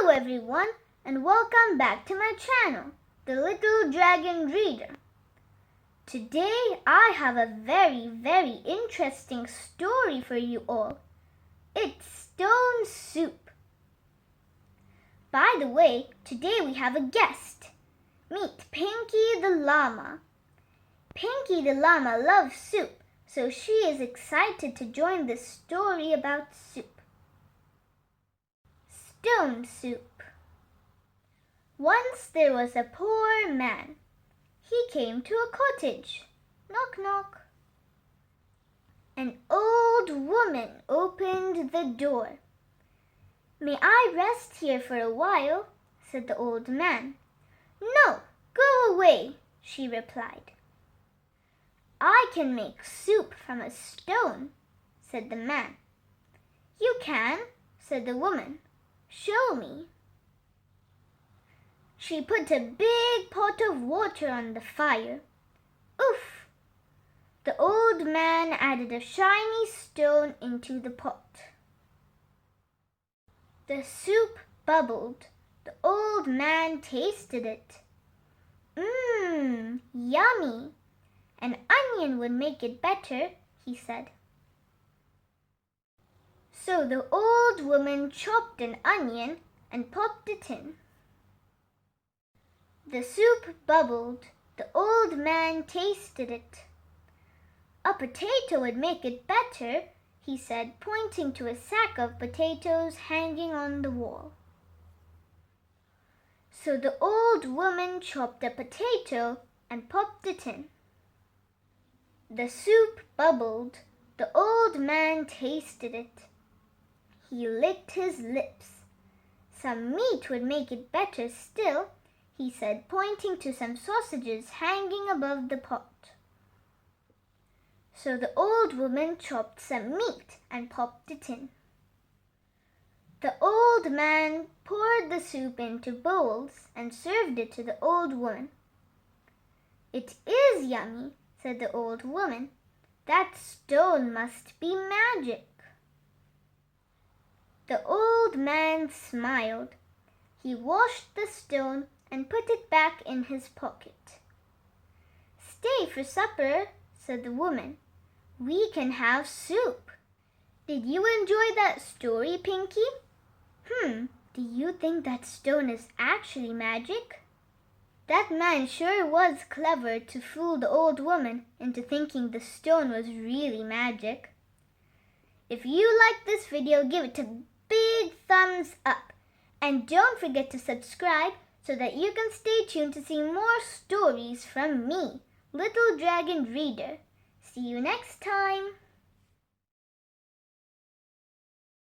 Hello everyone and welcome back to my channel, the Little Dragon Reader. Today I have a very interesting story for you all. It's Stone Soup. By the way, today we have a guest. Meet Pinky the Llama. Pinky the Llama loves soup, so she is excited to join this story about soup. Stone Soup. Once there was a poor man. He came to a cottage. Knock, knock. An old woman opened the door. "May I rest here for a while?" said the old man. "No, go away," she replied. "I can make soup from a stone," said the man. "You can," said the woman. "Show me." She put a big pot of water on the fire. Oof! The old man added a shiny stone into the pot. The soup bubbled. The old man tasted it. Yummy! An onion would make it better, he said. So the old woman chopped an onion and popped it in. The soup bubbled. The old man tasted it. "A potato would make it better," he said, pointing to a sack of potatoes hanging on the wall. So the old woman chopped a potato and popped it in. The soup bubbled. The old man tasted it. He licked his lips. "Some meat would make it better still," he said, pointing to some sausages hanging above the pot. So the old woman chopped some meat and popped it in. The old man poured the soup into bowls and served it to the old woman. "It is yummy," said the old woman. "That stone must be magic." The old man smiled. He washed the stone and put it back in his pocket. "Stay for supper," said the woman. "We can have soup." Did you enjoy that story, Pinky? Do you think that stone is actually magic? That man sure was clever to fool the old woman into thinking the stone was really magic. If you liked this video, give it a big thumbs up. And don't forget to subscribe so that you can stay tuned to see more stories from me, Little Dragon Reader. See you next time.